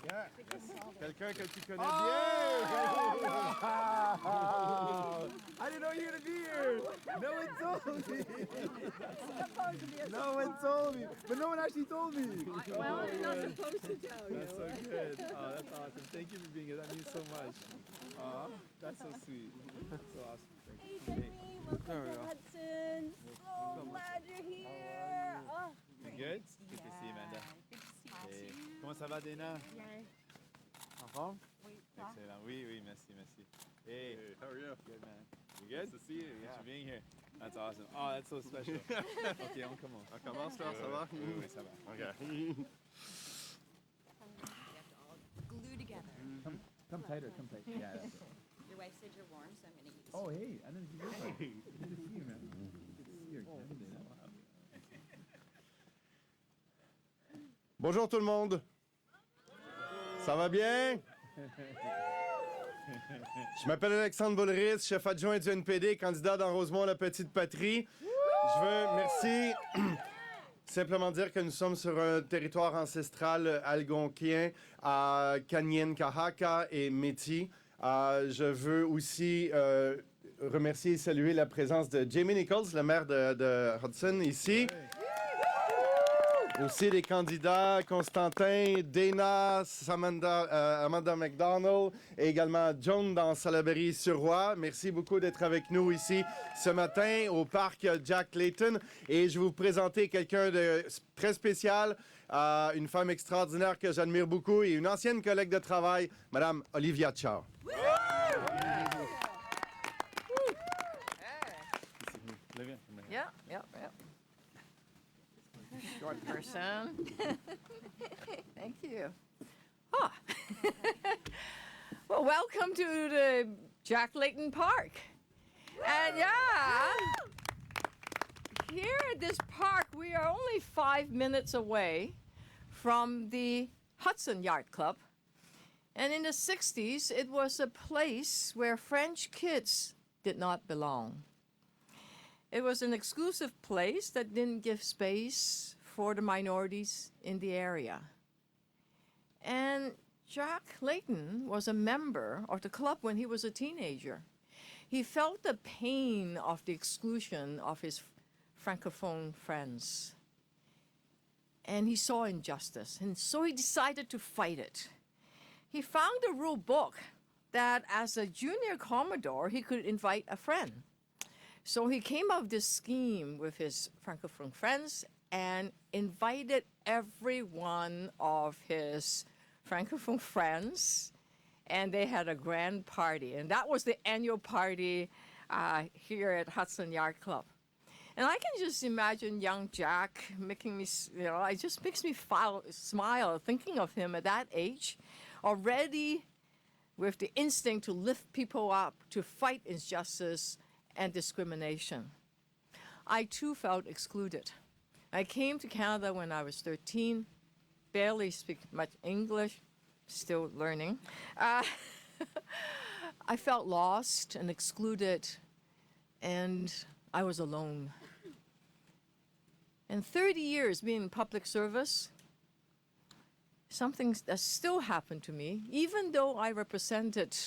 Yeah. Quelqu'un que tu connais bien. I didn't know you were going to be here. No one told me. No one told me. But no one actually told me. Well, I'm not supposed to tell you. That's so good. Oh, that's awesome. Thank you for being here. That means so much. Oh, that's so sweet. So awesome. Thank you. Hey, Jagmeet, welcome to Hudson. So glad you're here. Oh, You good? Good to see you, Amanda. good to see Hey. Comment ça va, Dana? you. En forme? Oui, Excellent. Oui, merci. Hey, How are you? good, man. You good? Nice to see you. Thanks Yeah. for being here. That's awesome. Oh, that's so special. OK, on commence. On commence là, ça va? Oui, ça va. OK. You have to all glue together. Come tighter, Yeah. Your wife said you're warm, so I'm going to use Oh, hey, I didn't see you. Good to see you, man. Good to see you again. Bonjour tout le monde. Ça va bien? Je m'appelle Alexandre Boulris, chef adjoint du NPD, candidat dans Rosemont-la-Petite-Patrie. Je veux, merci, simplement dire que nous sommes sur un territoire ancestral algonquien à Canyen, Kahaka et Métis. Je veux aussi remercier et saluer la présence de Jamie Nichols, le maire de Hudson, ici. Aussi les candidats Constantin, Dana, Amanda McDonald et également John dans Salaberry-sur-Roi. Merci beaucoup d'être avec nous ici ce matin au parc Jack Layton. Et je vais vous présenter quelqu'un de très spécial, une femme extraordinaire que j'admire beaucoup et une ancienne collègue de travail, Madame Olivia Chow. Yeah. Short person. Thank you. Well, welcome to the Jack Layton Park. And here at this park, we are only 5 minutes away from the Hudson Yacht Club. And in the 60s, it was a place where French kids did not belong. It was an exclusive place that didn't give space for the minorities in the area. And Jack Layton was a member of the club when he was a teenager. He felt the pain of the exclusion of his Francophone friends. And he saw injustice, and so he decided to fight it. He found a rule book that as a junior Commodore, he could invite a friend. So he came up with this scheme with his Francophone friends and invited every one of his Francophone friends, and they had a grand party. And that was the annual party here at Hudson Yacht Club. And I can just imagine young Jack making me, it just makes me smile thinking of him at that age, already with the instinct to lift people up, to fight injustice and discrimination. I too felt excluded. I came to Canada when I was 13, barely speak much English, still learning. I felt lost and excluded, and I was alone. And 30 years being in public service, something that still happened to me, even though I represented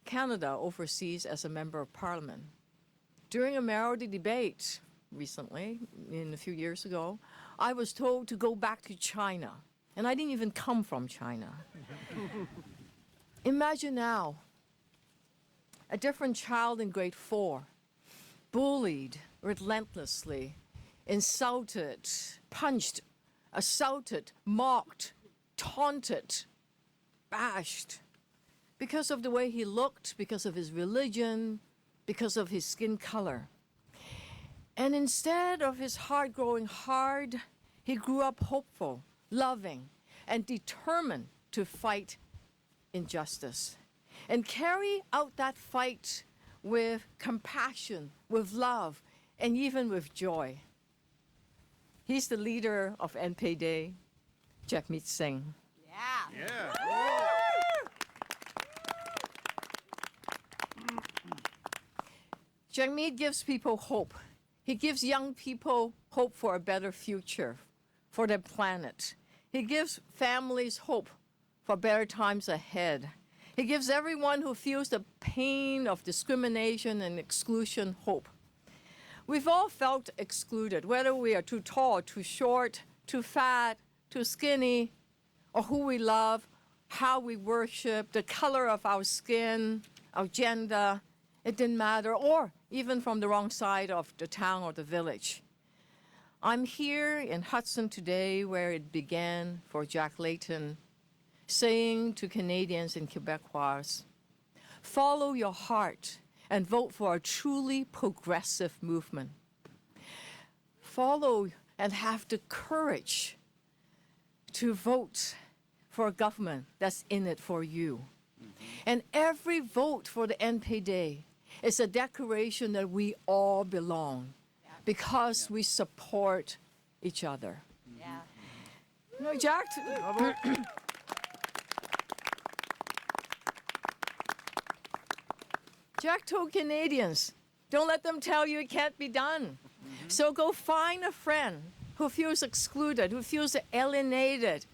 Canada overseas as a member of parliament. During a minority debate recently, a few years ago, I was told to go back to China. And I didn't even come from China. Imagine now, a different child in grade 4, bullied relentlessly, insulted, punched, assaulted, mocked, taunted, bashed, because of the way he looked, because of his religion, because of his skin color. And instead of his heart growing hard, he grew up hopeful, loving, and determined to fight injustice and carry out that fight with compassion, with love, and even with joy. He's the leader of NPD Jagmeet Singh. Yeah. Jagmeet gives people hope. He gives young people hope for a better future, for their planet. He gives families hope for better times ahead. He gives everyone who feels the pain of discrimination and exclusion hope. We've all felt excluded, whether we are too tall, too short, too fat, too skinny, or who we love, how we worship, the color of our skin, our gender. It didn't matter, or even from the wrong side of the town or the village. I'm here in Hudson today where it began for Jack Layton, saying to Canadians and Québécois, follow your heart and vote for a truly progressive movement. Follow and have the courage to vote for a government that's in it for you. And every vote for the NPD is a declaration that we all belong because we support each other. Yeah. No, Jack. Jack told Canadians, don't let them tell you it can't be done. So go find a friend who feels excluded, who feels alienated,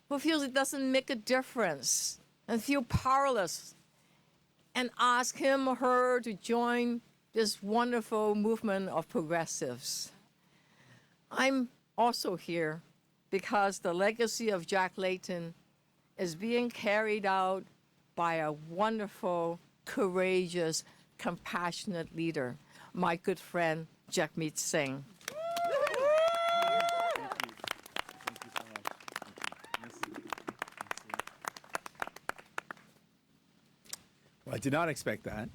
who feels it doesn't make a difference, and feel powerless, and ask him or her to join this wonderful movement of progressives. I'm also here because the legacy of Jack Layton is being carried out by a wonderful, courageous, compassionate leader, my good friend, Jagmeet Singh. Well, I did not expect that.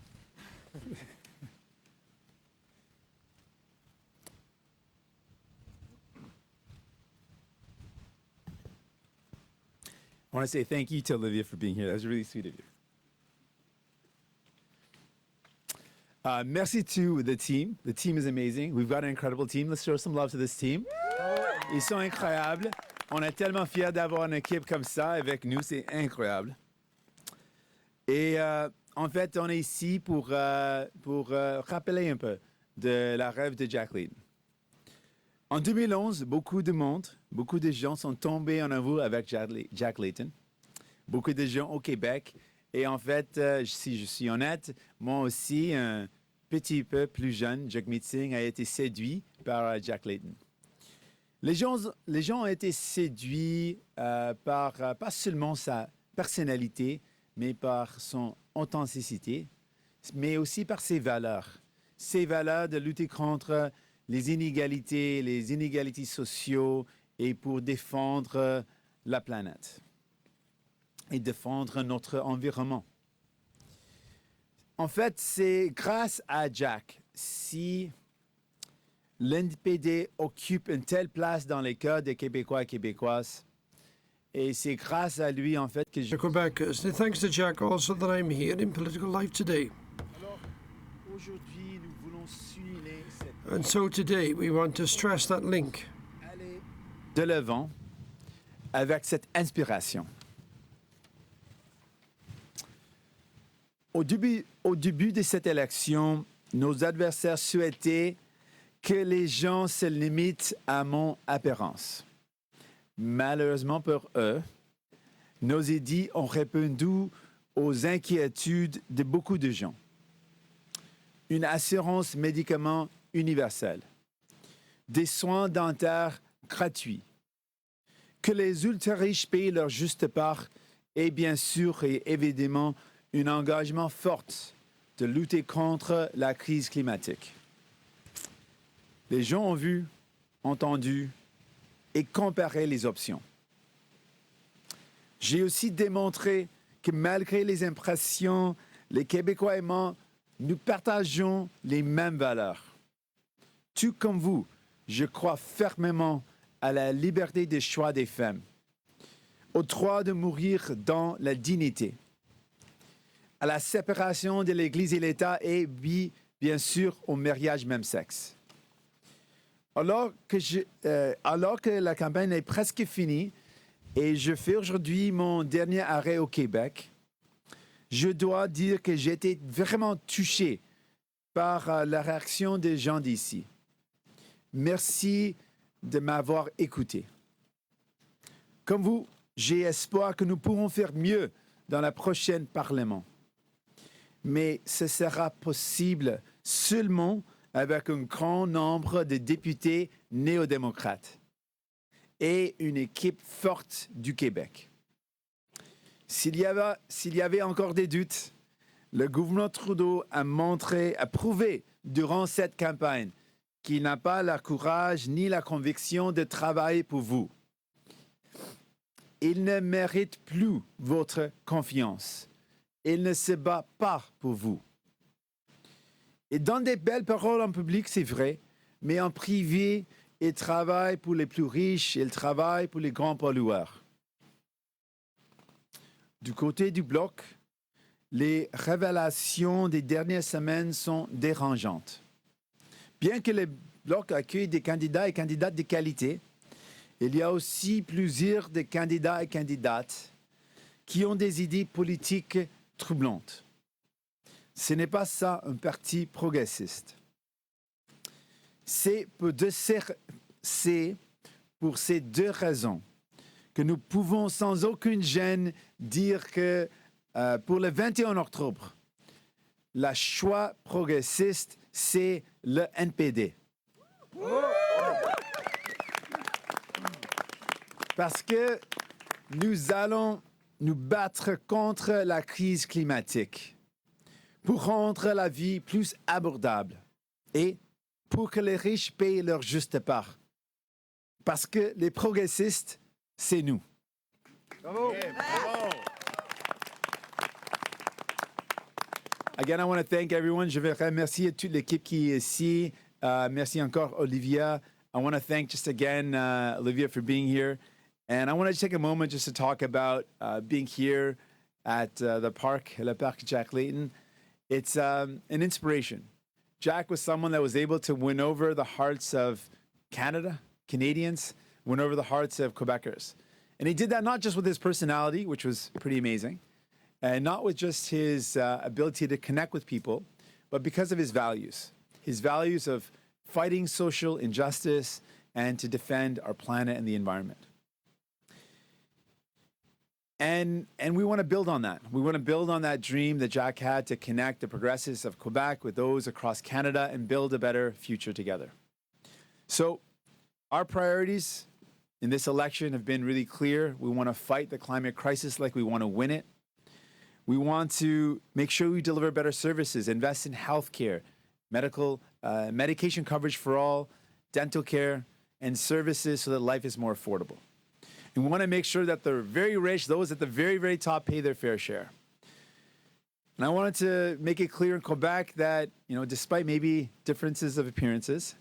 I want to say thank you to Olivia for being here. That was really sweet of you. Merci to the team. The team is amazing. We've got an incredible team. Let's show some love to this team. Ils sont incroyables. On est tellement fiers d'avoir une équipe comme ça avec nous. C'est incroyable. Et en fait, on est ici pour rappeler un peu de la rêve de Jack Layton. En 2011, beaucoup de gens sont tombés en amour avec Jack Layton. Beaucoup de gens au Québec. Et en fait, si je suis honnête, moi aussi, un petit peu plus jeune, Jagmeet Singh a été séduit par Jack Layton. Les gens ont été séduits par pas seulement sa personnalité, mais par son authenticité, mais aussi par ses valeurs. Ses valeurs de lutter contre les inégalités sociales et pour défendre la planète et défendre notre environnement. En fait, c'est grâce à Jack si l'NPD occupe une telle place dans les cœurs des Québécois et Québécoises. Et c'est grâce à lui, en fait, que je... Quebecers. It's thanks to Jack also that I'm here in political life today. Alors, aujourd'hui, nous voulons souligner cette... And so today we want to stress that link. Aller de l'avant avec cette inspiration. Au début de cette élection, nos adversaires souhaitaient que les gens se limitent à mon apparence. Malheureusement pour eux, nos édits ont répondu aux inquiétudes de beaucoup de gens. Une assurance médicaments universelle, des soins dentaires gratuits, que les ultra-riches payent leur juste part et bien sûr et évidemment un engagement fort de lutter contre la crise climatique. Les gens ont vu, entendu et comparé les options. J'ai aussi démontré que malgré les impressions, les Québécois et moi, nous partageons les mêmes valeurs. Tout comme vous, je crois fermement à la liberté de choix des femmes, au droit de mourir dans la dignité, à la séparation de l'Église et l'État et, oui, bien sûr, au mariage même sexe. Alors que la campagne est presque finie et je fais aujourd'hui mon dernier arrêt au Québec, je dois dire que j'ai été vraiment touché par la réaction des gens d'ici. Merci de m'avoir écouté. Comme vous, j'ai espoir que nous pourrons faire mieux dans la prochaine Parlement. Mais ce sera possible seulement avec un grand nombre de députés néo-démocrates et une équipe forte du Québec. S'il y avait encore des doutes, le gouvernement Trudeau a prouvé durant cette campagne qu'il n'a pas le courage ni la conviction de travailler pour vous. Il ne mérite plus votre confiance. Il ne se bat pas pour vous. Il donne des belles paroles en public, c'est vrai, mais en privé, il travaille pour les plus riches, il travaille pour les grands pollueurs. Du côté du Bloc, les révélations des dernières semaines sont dérangeantes. Bien que le Bloc accueille des candidats et candidates de qualité, il y a aussi plusieurs de candidats et candidates qui ont des idées politiques troublantes. Ce n'est pas ça un parti progressiste. C'est pour ces deux raisons que nous pouvons sans aucune gêne dire que pour le 21 octobre, le choix progressiste, c'est le NPD. Parce que nous allons nous battre contre la crise climatique pour rendre la vie plus abordable et pour que les riches payent leur juste part. Parce que les progressistes, c'est nous. Bravo! Yeah, bravo. Again, I want to thank everyone. Je veux remercier toute l'équipe qui est ici. Merci encore, Olivia. I want to thank just again, Olivia, for being here. And I want to take a moment just to talk about being here at the park, le parc Jack Layton. It's an inspiration. Jack was someone that was able to win over the hearts of Canadians, win over the hearts of Quebecers. And he did that not just with his personality, which was pretty amazing, and not with just his ability to connect with people, but because of his values of fighting social injustice and to defend our planet and the environment. And we want to build on that. We want to build on that dream that Jack had to connect the progressives of Quebec with those across Canada and build a better future together. So our priorities in this election have been really clear. We want to fight the climate crisis like we want to win it. We want to make sure we deliver better services, invest in healthcare, medication coverage for all, dental care, and services so that life is more affordable. And we want to make sure that the very rich, those at the very, very top, pay their fair share. And I wanted to make it clear in Quebec that, despite maybe differences of appearances,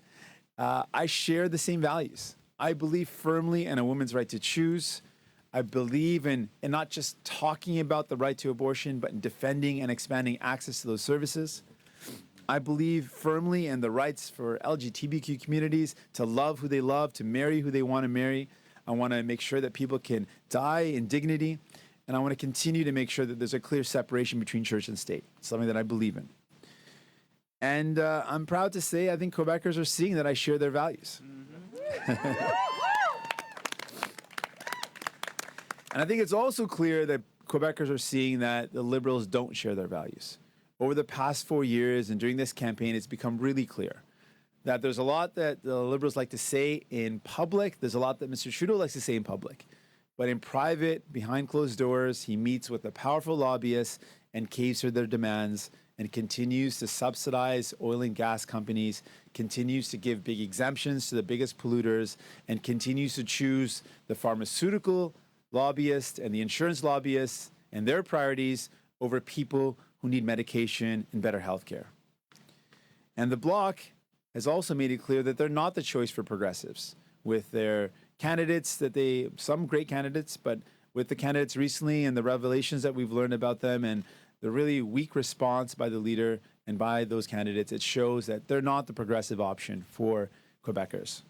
I share the same values. I believe firmly in a woman's right to choose. I believe in not just talking about the right to abortion, but in defending and expanding access to those services. I believe firmly in the rights for LGBTQ communities to love who they love, to marry who they want to marry. I want to make sure that people can die in dignity. And I want to continue to make sure that there's a clear separation between church and state, something that I believe in. And I'm proud to say I think Quebecers are seeing that I share their values. And I think it's also clear that Quebecers are seeing that the Liberals don't share their values. Over the past 4 years and during this campaign, it's become really clear that there's a lot that the Liberals like to say in public. There's a lot that Mr. Trudeau likes to say in public. But in private, behind closed doors, he meets with the powerful lobbyists and caves for their demands and continues to subsidize oil and gas companies, continues to give big exemptions to the biggest polluters, and continues to choose the pharmaceutical lobbyists and the insurance lobbyists and their priorities over people who need medication and better health care. And the Bloc has also made it clear that they're not the choice for progressives with their candidates, some great candidates, but with the candidates recently and the revelations that we've learned about them and the really weak response by the leader and by those candidates, it shows that they're not the progressive option for Quebecers.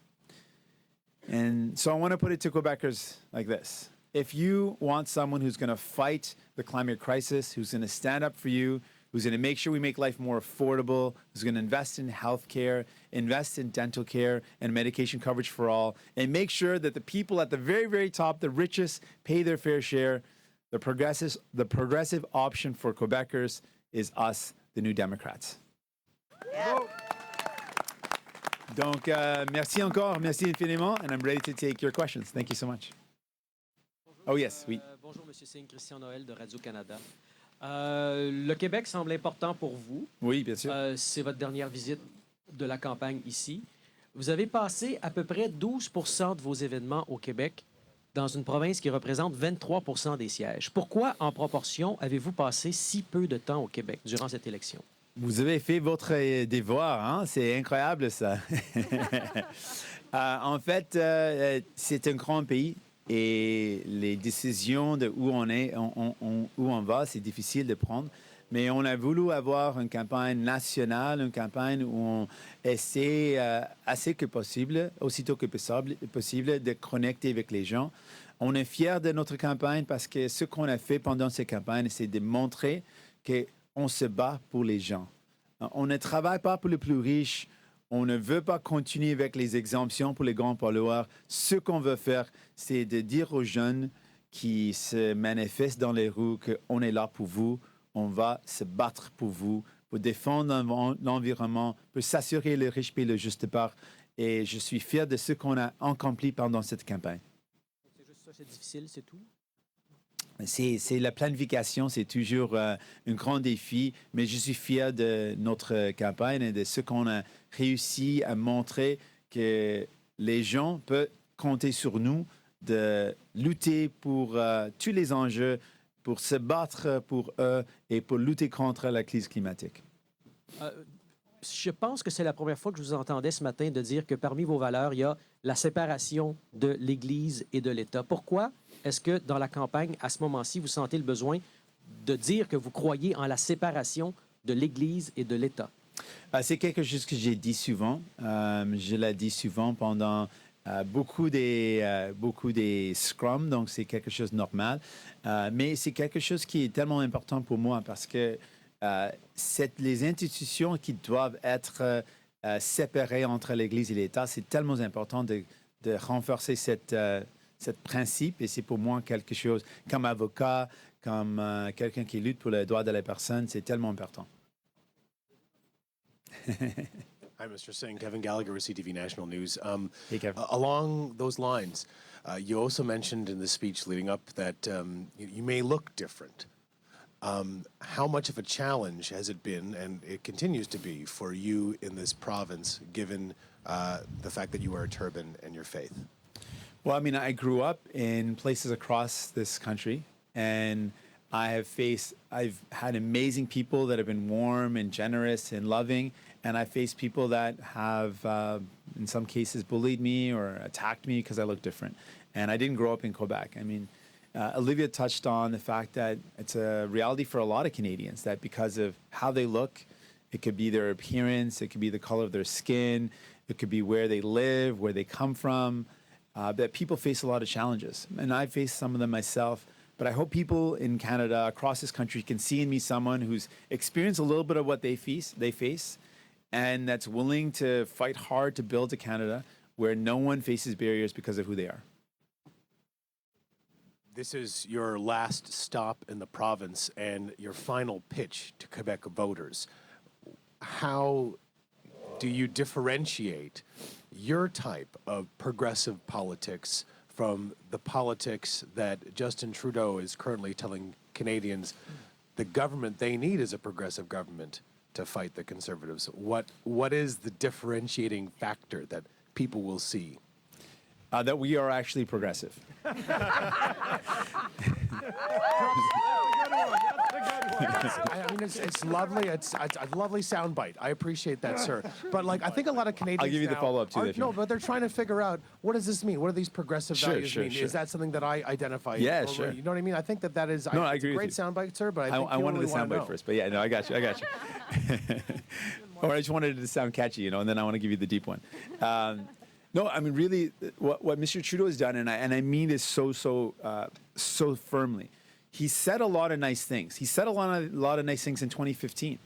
And so I want to put it to Quebecers like this. If you want someone who's going to fight the climate crisis, who's going to stand up for you, who's going to make sure we make life more affordable, who's going to invest in healthcare, invest in dental care and medication coverage for all, and make sure that the people at the very, very top, the richest, pay their fair share. The progressive option for Quebecers is us, the New Democrats. Yeah. Donc, merci encore, merci infiniment, and I'm ready to take your questions. Thank you so much. Oh yes, oui. Bonjour, M. Singh, Christian Noël de Radio-Canada. Le Québec semble important pour vous. Oui, bien sûr. C'est votre dernière visite de la campagne ici. Vous avez passé à peu près 12 de vos événements au Québec dans une province qui représente 23 des sièges. Pourquoi, en proportion, avez-vous passé si peu de temps au Québec durant cette élection? Vous avez fait votre devoir, hein? C'est incroyable ça. En fait, c'est un grand pays et les décisions de où on est, où on va, c'est difficile de prendre. Mais on a voulu avoir une campagne nationale, une campagne où on essaie assez que possible, aussitôt que possible, de connecter avec les gens. On est fiers de notre campagne parce que ce qu'on a fait pendant cette campagne, c'est de montrer qu'on se bat pour les gens. On ne travaille pas pour les plus riches. On ne veut pas continuer avec les exemptions pour les grands pollueurs. Ce qu'on veut faire, c'est de dire aux jeunes qui se manifestent dans les rues qu'on est là pour vous. On va se battre pour vous, pour défendre l'environnement, pour s'assurer que les riches paient le juste part. Et je suis fier de ce qu'on a accompli pendant cette campagne. C'est juste ça, c'est difficile, c'est tout? C'est la planification, c'est toujours un grand défi, mais je suis fier de notre campagne et de ce qu'on a réussi à montrer que les gens peuvent compter sur nous de lutter pour tous les enjeux, pour se battre pour eux et pour lutter contre la crise climatique. Je pense que c'est la première fois que je vous entendais ce matin de dire que parmi vos valeurs, il y a la séparation de l'Église et de l'État. Pourquoi est-ce que dans la campagne, à ce moment-ci, vous sentez le besoin de dire que vous croyez en la séparation de l'Église et de l'État? C'est quelque chose que j'ai dit souvent. Je l'ai dit souvent pendant beaucoup des scrums, donc c'est quelque chose de normal. Mais c'est quelque chose qui est tellement important pour moi parce que c'est les institutions qui doivent être séparées entre l'Église et l'État. C'est tellement important de renforcer cette principe et c'est pour moi quelque chose, comme avocat, comme quelqu'un qui lutte pour les droits de la personne, c'est tellement important. Hi, Mr. Singh. Kevin Gallagher with CTV National News. Hey, Kevin. Along those lines, you also mentioned in the speech leading up that you may look different. How much of a challenge has it been, and it continues to be, for you in this province, given the fact that you wear a turban and your faith? Well, I mean, I grew up in places across this country, and I've had amazing people that have been warm and generous and loving, and I faced people that have, in some cases, bullied me or attacked me because I look different. And I didn't grow up in Quebec. I mean, Olivia touched on the fact that it's a reality for a lot of Canadians that because of how they look, it could be their appearance, it could be the color of their skin, it could be where they live, where they come from, that people face a lot of challenges. And I faced some of them myself. But I hope people in Canada, across this country, can see in me someone who's experienced a little bit of what they face, and that's willing to fight hard to build a Canada where no one faces barriers because of who they are. This is your last stop in the province and your final pitch to Quebec voters. How do you differentiate your type of progressive politics from the politics that Justin Trudeau is currently telling Canadians the government they need is a progressive government to fight the Conservatives? What is the differentiating factor that people will see? That we are actually progressive. I mean, it's lovely. It's a lovely soundbite. I appreciate that, sir. But like, I think a lot of Canadians I'll give you the now follow-up too. No, but they're trying to figure out what does this mean? What do these progressive values mean? Sure. Is that something that I identify? Yeah, over? sure. You know what I mean? I think that is. No, I it's agree a with great you. soundbite, sir. But I think I wanted really the want to soundbite know. first, but yeah, no, I got you. Or I just wanted it to sound catchy, and then I want to give you the deep one. No, I mean, really, what Mr. Trudeau has done, and I mean this so firmly. he said a lot of nice things. He said a lot of nice things in 2015.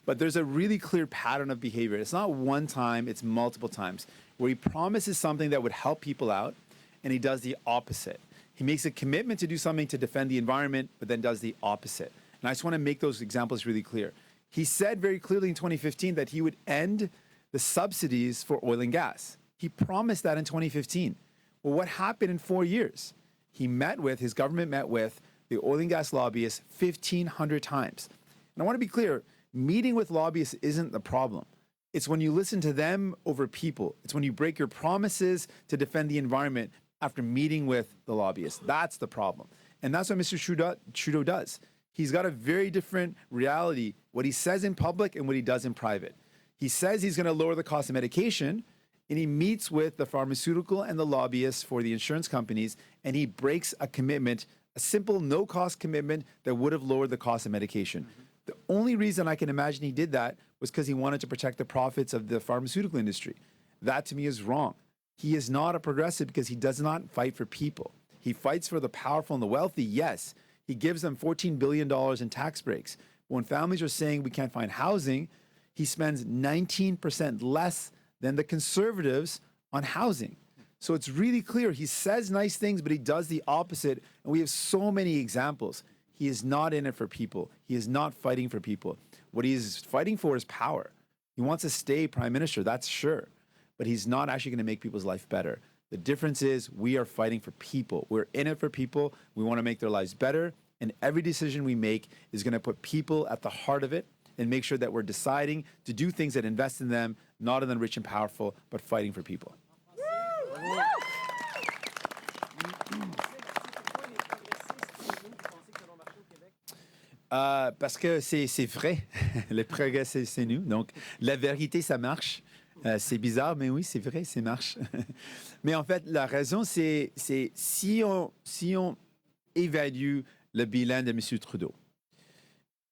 But there's a really clear pattern of behavior. It's not one time, it's multiple times, where he promises something that would help people out, and he does the opposite. He makes a commitment to do something to defend the environment, but then does the opposite. And I just want to make those examples really clear. He said very clearly in 2015 that he would end the subsidies for oil and gas. He promised that in 2015. Well, what happened in 4 years? His government met with the oil and gas lobbyists 1,500 times. And I want to be clear, meeting with lobbyists isn't the problem. It's when you listen to them over people. It's when you break your promises to defend the environment after meeting with the lobbyists. That's the problem. And that's what Mr. Trudeau does. He's got a very different reality, what he says in public and what he does in private. He says he's going to lower the cost of medication, and he meets with the pharmaceutical and the lobbyists for the insurance companies, and he breaks a commitment, a simple no-cost commitment that would have lowered the cost of medication. The only reason I can imagine he did that was because he wanted to protect the profits of the pharmaceutical industry. That, to me, is wrong. He is not a progressive because he does not fight for people. He fights for the powerful and the wealthy, yes. He gives them $14 billion in tax breaks. When families are saying we can't find housing, he spends 19% less than the conservatives on housing. So it's really clear. He says nice things, but he does the opposite. And we have so many examples. He is not in it for people. He is not fighting for people. What he is fighting for is power. He wants to stay prime minister, that's sure. But he's not actually going to make people's life better. The difference is we are fighting for people. We're in it for people. We want to make their lives better. And every decision we make is going to put people at the heart of it and make sure that we're deciding to do things that invest in them, not in the rich and powerful, but fighting for people. Parce que c'est vrai. Le progrès, c'est nous. Donc, la vérité, ça marche. C'est bizarre, mais oui, c'est vrai, ça marche. Mais en fait, la raison, c'est si on évalue le bilan de M. Trudeau,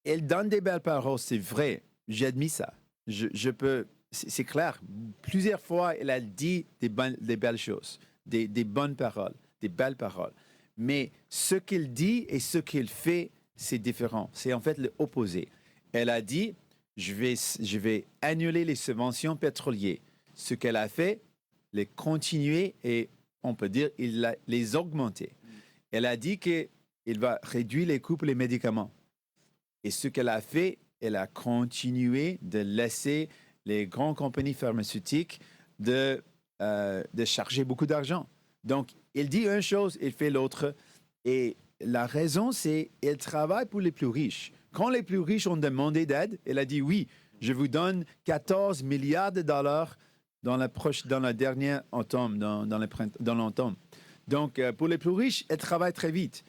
elle donne des belles paroles, c'est vrai, j'admets ça. Je peux, c'est clair, plusieurs fois, elle a dit des belles choses, des bonnes paroles, des belles paroles. Mais ce qu'elle dit et ce qu'elle fait, c'est différent. C'est en fait l'opposé. Elle a dit, je vais annuler les subventions pétrolières. Ce qu'elle a fait, les continuer et on peut dire, il les augmenter. Elle a dit qu'il va réduire les coûts pour les médicaments. Et ce qu'elle a fait, elle a continué de laisser les grandes compagnies pharmaceutiques de charger beaucoup d'argent. Donc, elle dit une chose, elle fait l'autre. Et la raison, c'est qu'elle travaille pour les plus riches. Quand les plus riches ont demandé d'aide, elle a dit oui, je vous donne 14 milliards de dollars dans la dernière automne, dans l'automne. Donc, pour les plus riches, elle travaille très vite.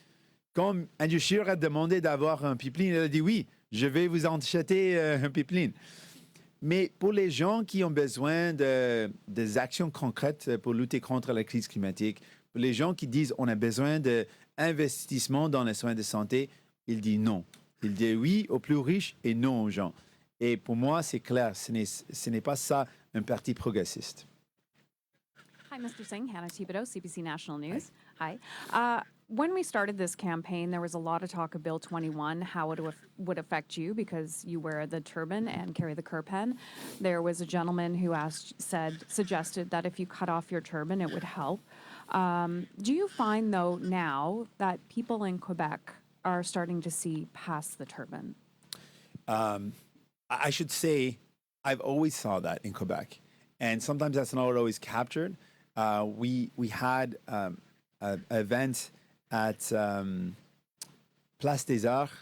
Quand Andrew Scheer a demandé d'avoir un pipeline, elle a dit oui, je vais vous en acheter un pipeline. Mais pour les gens qui ont besoin des actions concrètes pour lutter contre la crise climatique, pour les gens qui disent on a besoin d'investissement dans les soins de santé, il dit non. Il dit oui aux plus riches et non aux gens. Et pour moi, c'est clair, ce n'est pas ça un parti progressiste. Hi, Mr. Singh. Hannah Thibodeau, CBC National News. Hi. When we started this campaign, there was a lot of talk of Bill 21, how it would affect you because you wear the turban and carry the kirpan. There was a gentleman who suggested that if you cut off your turban, it would help. Do you find, though, now that people in Quebec are starting to see past the turban? I should say I've always saw that in Quebec. And sometimes that's not always captured. We had an event at Place des Arts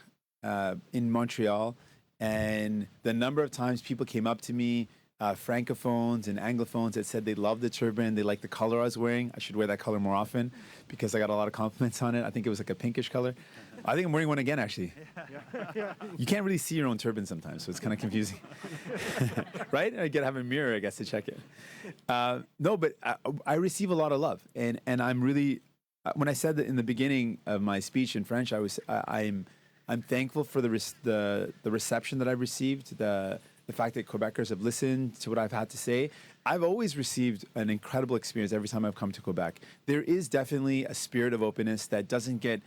in Montreal, and the number of times people came up to me, francophones and anglophones, that said they love the turban, they like the color I was wearing. I should wear that color more often because I got a lot of compliments on it. I think it was like a pinkish color. I think I'm wearing one again, actually. You can't really see your own turban sometimes, so it's kind of confusing. Right? I gotta have a mirror, I guess, to check it. No, but I receive a lot of love, and I'm really, when I said that in the beginning of my speech in French, I'm thankful for the reception that I've received, the fact that Quebecers have listened to what I've had to say. I've always received an incredible experience every time I've come to Quebec. There is definitely a spirit of openness that doesn't get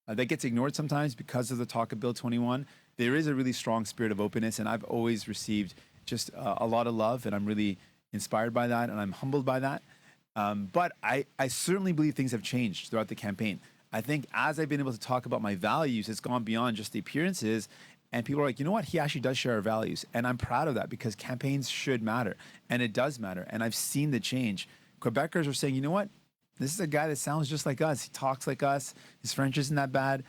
that gets ignored sometimes because of the talk of Bill 21. There is a really strong spirit of openness, and I've always received just a lot of love, and I'm really inspired by that, and I'm humbled by that. But I certainly believe things have changed throughout the campaign. I think as I've been able to talk about my values, it's gone beyond just the appearances. And people are like, you know what? He actually does share our values. And I'm proud of that because campaigns should matter. And it does matter. And I've seen the change. Quebecers are saying, you know what? This is a guy that sounds just like us. He talks like us. His French isn't that bad.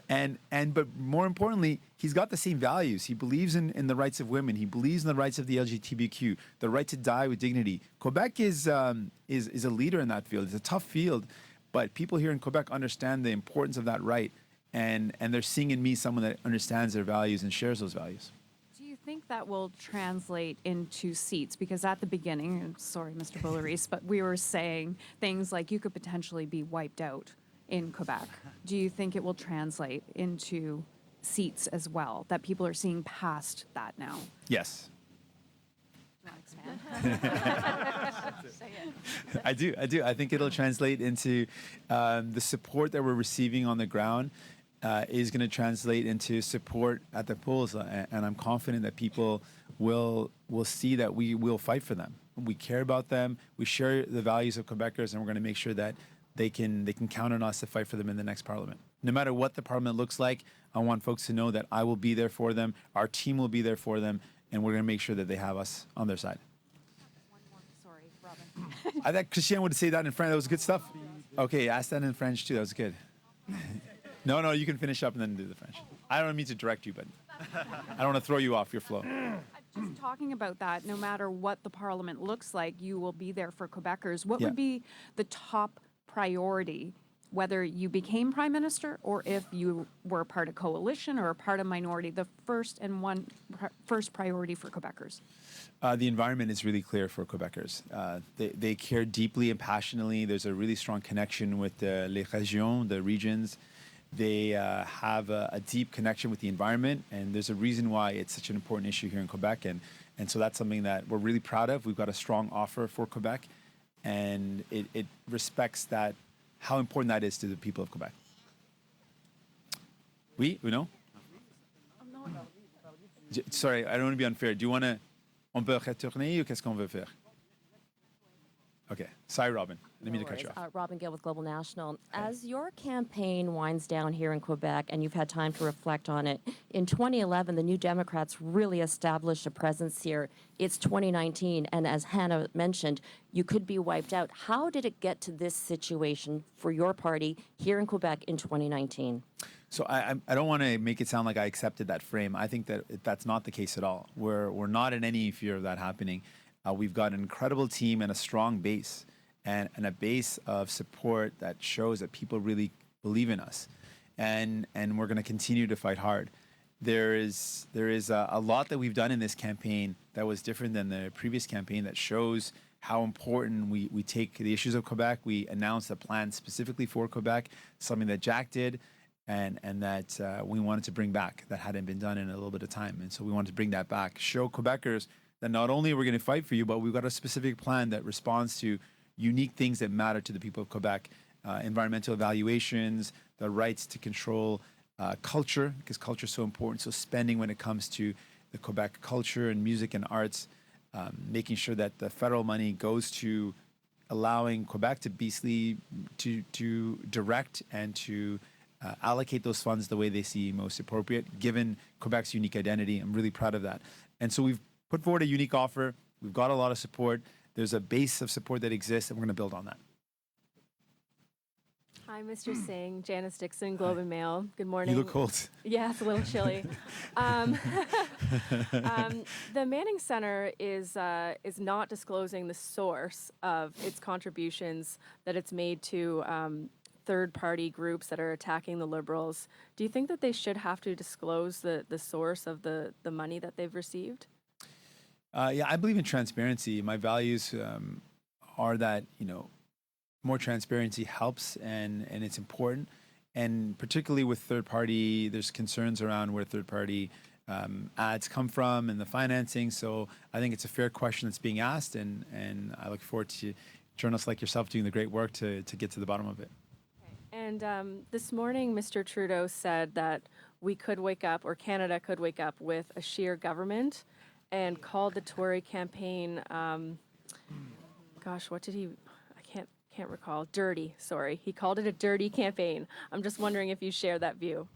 But more importantly, he's got the same values. He believes in the rights of women. He believes in the rights of the LGBTQ, the right to die with dignity. Quebec is a leader in that field. It's a tough field, but people here in Quebec understand the importance of that right, and they're seeing in me someone that understands their values and shares those values. Do you think that will translate into seats? Because at the beginning, and sorry, Mr. Boulerice, but we were saying things like you could potentially be wiped out in Quebec. Do you think it will translate into seats as well, that people are seeing past that now? Yes. Do you want to expand? Say it. I do. I think it'll translate into the support that we're receiving on the ground is going to translate into support at the polls, and I'm confident that people will see that we will fight for them. We care about them. We share the values of Quebecers, and we're going to make sure that they can count on us to fight for them in the next parliament. No matter what the parliament looks like, I want folks to know that I will be there for them. Our team will be there for them, and we're going to make sure that they have us on their side. One more. Sorry, Robin. I thought Christian would say that in French. That was good stuff. Okay, ask that in French too. That was good. No, you can finish up and then do the French. I don't mean to direct you, but I don't want to throw you off your flow. Just talking about that, no matter what the parliament looks like, you will be there for Quebecers. What Yeah. would be the top priority, whether you became prime minister or if you were a part of coalition or a part of minority, the first priority for Quebecers? The environment is really clear for Quebecers. They care deeply and passionately. There's a really strong connection with les régions, the regions. They have a deep connection with the environment, and there's a reason why it's such an important issue here in Quebec. And so that's something that we're really proud of. We've got a strong offer for Quebec, and it respects that, how important that is to the people of Quebec. Oui ou non? Sorry, I don't want to be unfair. Do you want to... On peut retourner ou qu'est-ce qu'on veut faire? Okay. Sorry, Robin. I didn't mean to cut you off. Robin Gill with Global National. As your campaign winds down here in Quebec and you've had time to reflect on it, in 2011, the New Democrats really established a presence here. It's 2019, and as Hannah mentioned, you could be wiped out. How did it get to this situation for your party here in Quebec in 2019? So I don't want to make it sound like I accepted that frame. I think that that's not the case at all. We're not in any fear of that happening. We've got an incredible team and a strong base, and a base of support that shows that people really believe in us, and we're going to continue to fight hard. There is a lot that we've done in this campaign that was different than the previous campaign, that shows how important we take the issues of Quebec. We announced a plan specifically for Quebec, something that Jack did, and that we wanted to bring back, that hadn't been done in a little bit of time. And so we wanted to bring that back, show Quebecers that not only are we going to fight for you, but we've got a specific plan that responds to unique things that matter to the people of Quebec, environmental evaluations, the rights to control culture, because culture is so important. So spending when it comes to the Quebec culture and music and arts, making sure that the federal money goes to allowing Quebec to basically to direct and to allocate those funds the way they see most appropriate, given Quebec's unique identity. I'm really proud of that. And so we've put forward a unique offer. We've got a lot of support. There's a base of support that exists, and we're going to build on that. Hi, Mr. Singh. Janice Dixon, Globe and Mail. Good morning. You look cold. Yeah, it's a little chilly. The Manning Center is not disclosing the source of its contributions that it's made to third-party groups that are attacking the Liberals. Do you think that they should have to disclose the source of the money that they've received? Yeah, I believe in transparency. My values are that, more transparency helps, and it's important. And particularly with third party, there's concerns around where third party ads come from and the financing. So I think it's a fair question that's being asked, and I look forward to journalists like yourself doing the great work to get to the bottom of it. And And this morning, Mr. Trudeau said that we could wake up, or Canada could wake up, with a sheer government, and called the Tory campaign, gosh, what did he, I can't recall, dirty, sorry. He called it a dirty campaign. I'm just wondering if you share that view.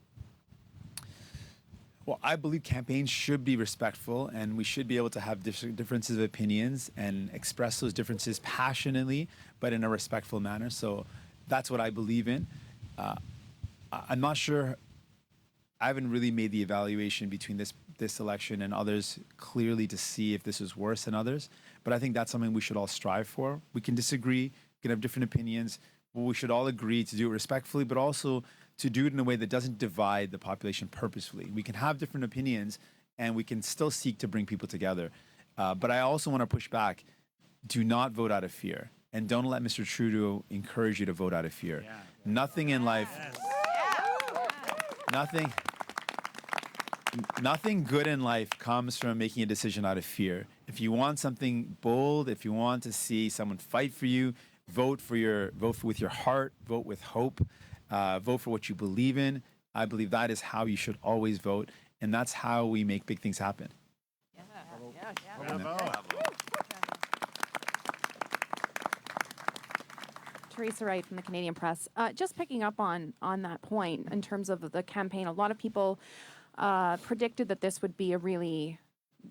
Well, I believe campaigns should be respectful, and we should be able to have differences of opinions and express those differences passionately, but in a respectful manner. So that's what I believe in. I'm not sure. I haven't really made the evaluation between this election and others clearly to see if this is worse than others. But I think that's something we should all strive for. We can disagree, we can have different opinions, but we should all agree to do it respectfully, but also to do it in a way that doesn't divide the population purposefully. We can have different opinions, and we can still seek to bring people together. But I also want to push back. Do not vote out of fear. And don't let Mr. Trudeau encourage you to vote out of fear. Yeah. Nothing in life, nothing good in life comes from making a decision out of fear. If you want something bold, if you want to see someone fight for you, vote with your heart, vote with hope, vote for what you believe in. I believe that is how you should always vote, and that's how we make big things happen. Teresa Wright from the Canadian Press. Just picking up on that point in terms of the campaign, a lot of people predicted that this would be a really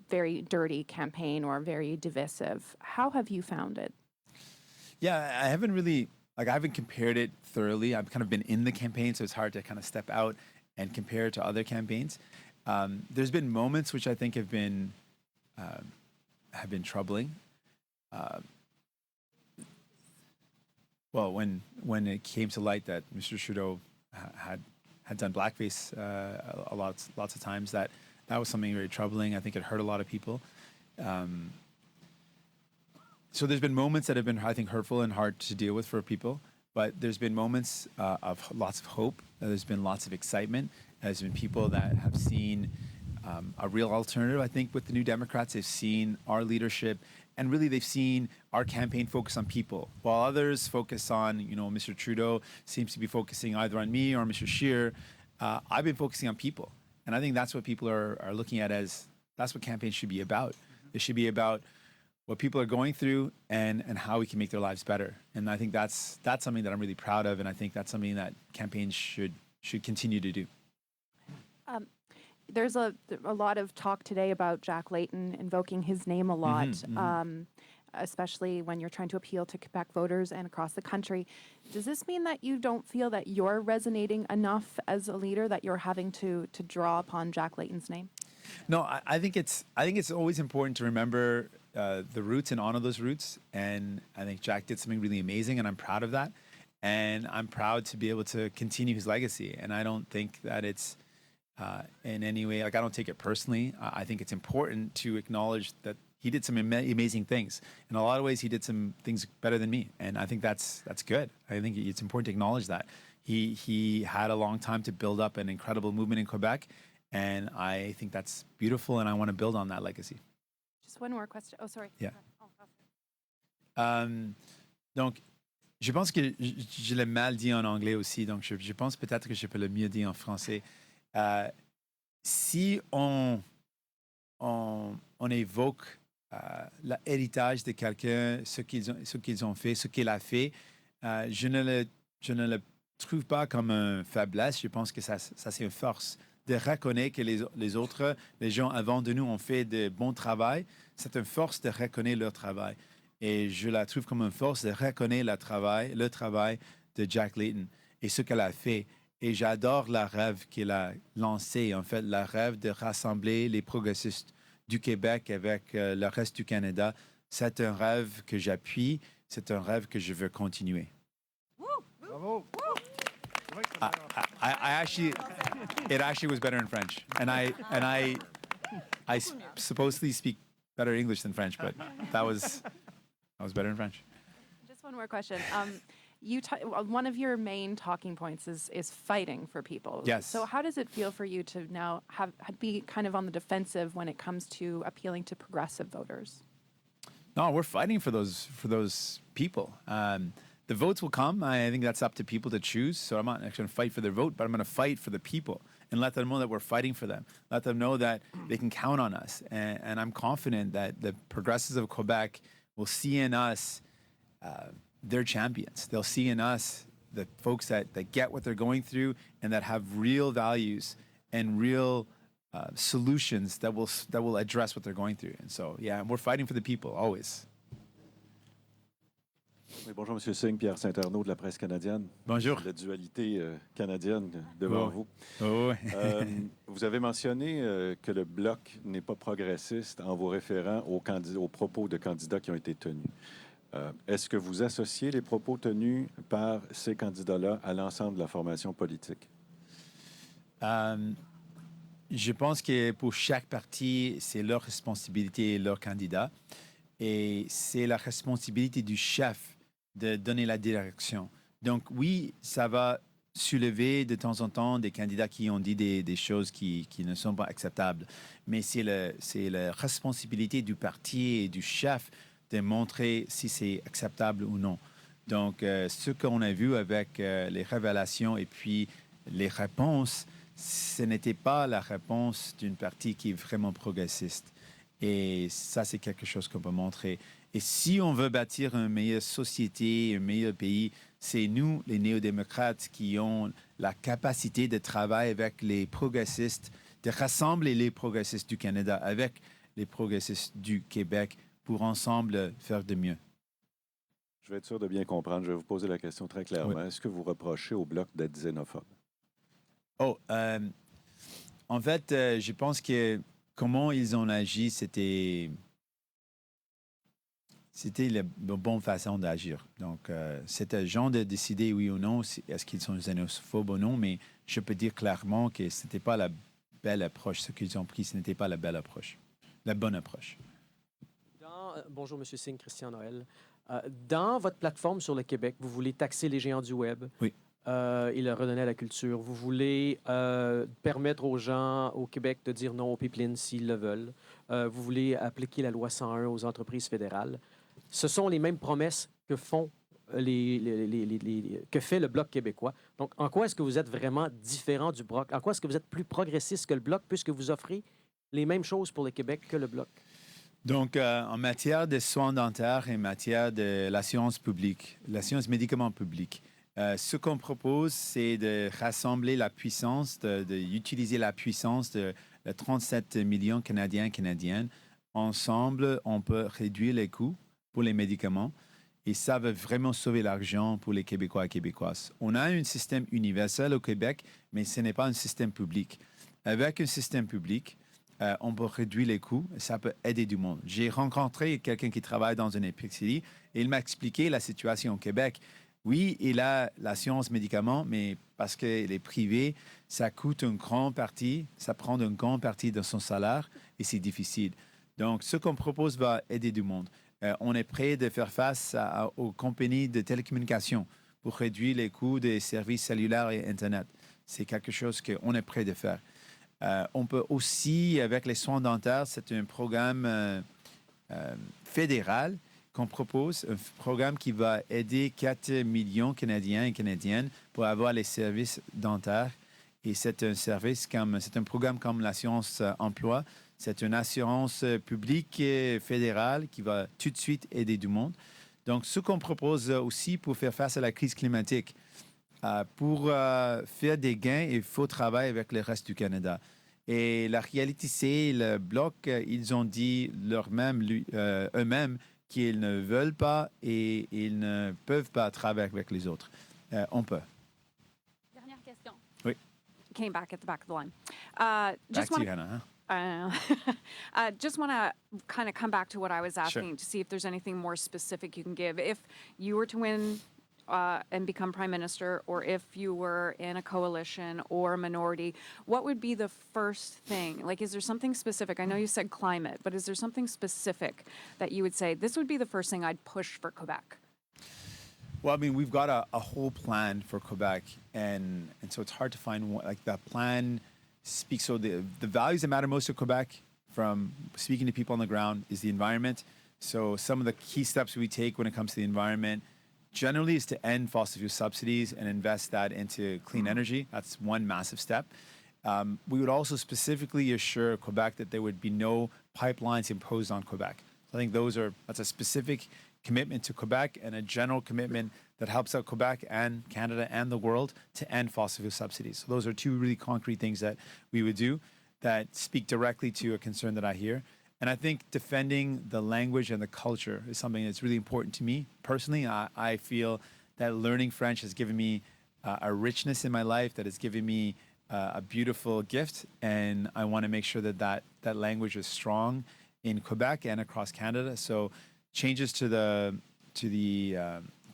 very dirty campaign or very divisive. How have you found it? Yeah, I haven't compared it thoroughly. I've kind of been in the campaign, so it's hard to kind of step out and compare it to other campaigns. There's been moments which I think have been troubling. Well, when it came to light that Mr. Trudeau had done blackface lots of times, that was something very troubling. I think it hurt a lot of people. So there's been moments that have been, I think, hurtful and hard to deal with for people. But there's been moments of lots of hope. There's been lots of excitement. There's been people that have seen a real alternative. I think with the New Democrats, they've seen our leadership, and really they've seen our campaign focus on people. While others focus on, Mr. Trudeau seems to be focusing either on me or Mr. Scheer, I've been focusing on people. And I think that's what people are looking at as, that's what campaigns should be about. It should be about what people are going through and how we can make their lives better. And I think that's something that I'm really proud of, and I think that's something that campaigns should continue to do. There's a lot of talk today about Jack Layton, invoking his name a lot, especially when you're trying to appeal to Quebec voters and across the country. Does this mean that you don't feel that you're resonating enough as a leader, that you're having to draw upon Jack Layton's name? No, I think it's always important to remember the roots and honor those roots. And I think Jack did something really amazing, and I'm proud of that. And I'm proud to be able to continue his legacy. And I don't think that it's in any way, I don't take it personally. I think it's important to acknowledge that he did some amazing things. In a lot of ways, he did some things better than me. And I think that's good. I think it's important to acknowledge that. He had a long time to build up an incredible movement in Quebec. And I think that's beautiful, and I want to build on that legacy. Just one more question. Oh, sorry. Yeah. Donc, je pense que je l'ai mal dit en anglais aussi, donc je pense peut-être que je peux le mieux dire en français. Si on évoque l'héritage de quelqu'un, ce qu'ils ont fait, ce qu'il a fait, je ne le trouve pas comme une faiblesse. Je pense que ça c'est une force de reconnaître que les gens avant de nous ont fait de bon travail. C'est une force de reconnaître leur travail. Et je la trouve comme une force de reconnaître le travail de Jack Layton et ce qu'elle a fait. Et j'adore la rêve qu'il a lancé, en fait, la rêve de rassembler les progressistes du Québec avec le reste du Canada. C'est un rêve que j'appuie, c'est un rêve que je veux continuer. Bravo! It actually was better in French, and I supposedly speak better English than French, but that was better in French. Just one more question. One of your main talking points is fighting for people. Yes. So how does it feel for you to now be kind of on the defensive when it comes to appealing to progressive voters? No, we're fighting for those people. the votes will come. I think that's up to people to choose. So I'm not actually going to fight for their vote, but I'm going to fight for the people and let them know that we're fighting for them. Let them know that they can count on us. And I'm confident that the progressives of Quebec will see in us their champions. They'll see in us the folks that get what they're going through and that have real values and real solutions that will address what they're going through. And so, yeah, we're fighting for the people, always. Oui, bonjour, M. Singh, Pierre Saint-Arnaud de la presse canadienne. Bonjour. La dualité canadienne devant vous. Oh, Vous avez mentionné que le Bloc n'est pas progressiste en vous référant aux propos de candidats qui ont été tenus. Est-ce que vous associez les propos tenus par ces candidats-là à l'ensemble de la formation politique? Je pense que pour chaque parti, c'est leur responsabilité et leur candidat. Et c'est la responsabilité du chef de donner la direction. Donc oui, ça va soulever de temps en temps des candidats qui ont dit des choses qui ne sont pas acceptables. Mais c'est la responsabilité du parti et du chef de montrer si c'est acceptable ou non. Donc, ce qu'on a vu avec les révélations et puis les réponses, ce n'était pas la réponse d'une partie qui est vraiment progressiste. Et ça, c'est quelque chose qu'on peut montrer. Et si on veut bâtir une meilleure société, un meilleur pays, c'est nous, les néo-démocrates, qui ont la capacité de travailler avec les progressistes, de rassembler les progressistes du Canada avec les progressistes du Québec pour ensemble faire de mieux. Je vais être sûr de bien comprendre. Je vais vous poser la question très clairement. Oui. Est-ce que vous reprochez au Bloc d'être xénophobe? En fait, je pense que comment ils ont agi, c'était la bonne façon d'agir. Donc, c'est à gens de décider oui ou non, est-ce qu'ils sont xénophobes ou non, mais je peux dire clairement que ce n'était pas la belle approche. Ce qu'ils ont pris, ce n'était pas la belle approche, la bonne approche. Bonjour, M. Singh, Christian Noël. Dans votre plateforme sur le Québec, vous voulez taxer les géants du Web. Oui. Et le redonner à la culture. Vous voulez permettre aux gens au Québec de dire non aux pipelines s'ils le veulent. Vous voulez appliquer la loi 101 aux entreprises fédérales. Ce sont les mêmes promesses que font que fait le Bloc québécois. Donc, en quoi est-ce que vous êtes vraiment différent du Bloc? En quoi est-ce que vous êtes plus progressiste que le Bloc puisque vous offrez les mêmes choses pour le Québec que le Bloc? Donc, en matière de soins dentaires et en matière de l'assurance publique, l'assurance médicaments publics, ce qu'on propose, c'est de rassembler la puissance, d'utiliser la puissance de 37 millions Canadiennes. Ensemble, on peut réduire les coûts pour les médicaments et ça va vraiment sauver l'argent pour les Québécois et Québécoises. On a un système universel au Québec, mais ce n'est pas un système public. Avec un système public, on peut réduire les coûts et ça peut aider du monde. J'ai rencontré quelqu'un qui travaille dans une épicerie et il m'a expliqué la situation au Québec. Oui, il a l'assurance médicaments, mais parce qu'il est privé, ça coûte une grande partie, ça prend une grande partie de son salaire et c'est difficile. Donc, ce qu'on propose va aider du monde. On est prêt de faire face aux compagnies de télécommunications pour réduire les coûts des services cellulaires et Internet. C'est quelque chose qu'on est prêt de faire. On peut aussi, avec les soins dentaires, c'est un programme fédéral qu'on propose, un programme qui va aider 4 millions Canadiens et Canadiennes pour avoir les services dentaires. Et c'est un programme comme l'assurance emploi. C'est une assurance publique fédérale qui va tout de suite aider du monde. Donc, ce qu'on propose aussi pour faire face à la crise climatique, pour faire des gains, il faut travailler avec le reste du Canada. Et la réalité, c'est le Bloc, ils ont dit eux-mêmes qu'ils ne veulent pas et ils ne peuvent pas travailler avec les autres. On peut. Dernière question. Oui. Came back at the back of the line. Back to you, Hannah. Just want to kind of come back to what I was asking Sure. to see if there's anything more specific you can give. If you were to win and become prime minister, or if you were in a coalition or a minority, what would be the first thing? Like, is there something specific? I know you said climate, but is there something specific that you would say, this would be the first thing I'd push for Quebec? Well, I mean, we've got a whole plan for Quebec, and so it's hard to find one. Like, that plan speaks, so the values that matter most to Quebec, from speaking to people on the ground, is the environment. So some of the key steps we take when it comes to the environment, generally is to end fossil fuel subsidies and invest that into clean energy. That's one massive step. We would also specifically assure Quebec that there would be no pipelines imposed on Quebec. So I think that's a specific commitment to Quebec and a general commitment that helps out Quebec and Canada and the world to end fossil fuel subsidies. So those are two really concrete things that we would do that speak directly to a concern that I hear. And I think defending the language and the culture is something that's really important to me personally. I feel that learning French has given me a richness in my life that has given me a beautiful gift, and I want to make sure that language is strong in Quebec and across Canada. So changes to the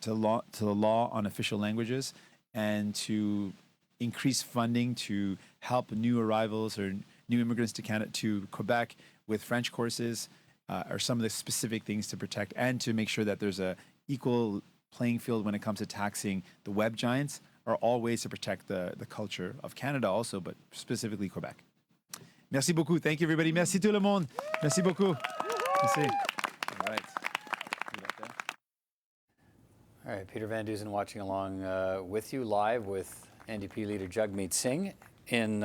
law on official languages and to increase funding to help new arrivals or new immigrants to Quebec with French courses are some of the specific things to protect and to make sure that there's a equal playing field when it comes to taxing the web giants are all ways to protect the culture of Canada also, but specifically Quebec. Merci beaucoup. Thank you, everybody. Merci tout le monde. Merci beaucoup. Merci. All right. All right, Peter Van Dusen watching along with you live with NDP leader Jagmeet Singh in